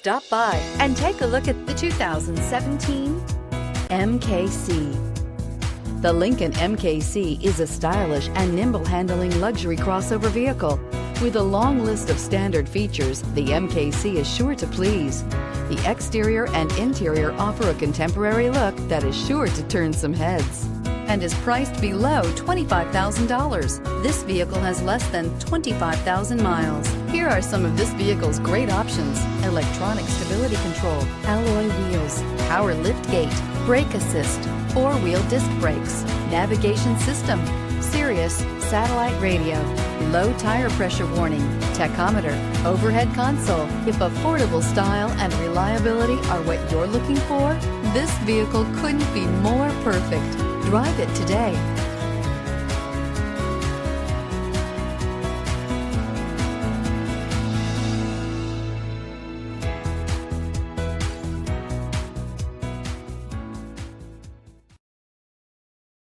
Stop by and take a look at the 2017 MKC. The Lincoln MKC is a stylish and nimble handling luxury crossover vehicle. With a long list of standard features, the MKC is sure to please. The exterior and interior offer a contemporary look that is sure to turn some heads and is priced below $25,000. This vehicle has less than 25,000 miles. Here are some of this vehicle's great options: electronic stability control, alloy wheels, power liftgate, brake assist, four-wheel disc brakes, navigation system, Sirius satellite radio, low tire pressure warning, tachometer, overhead console. If affordable style and reliability are what you're looking for, this vehicle couldn't be more perfect. Drive it today.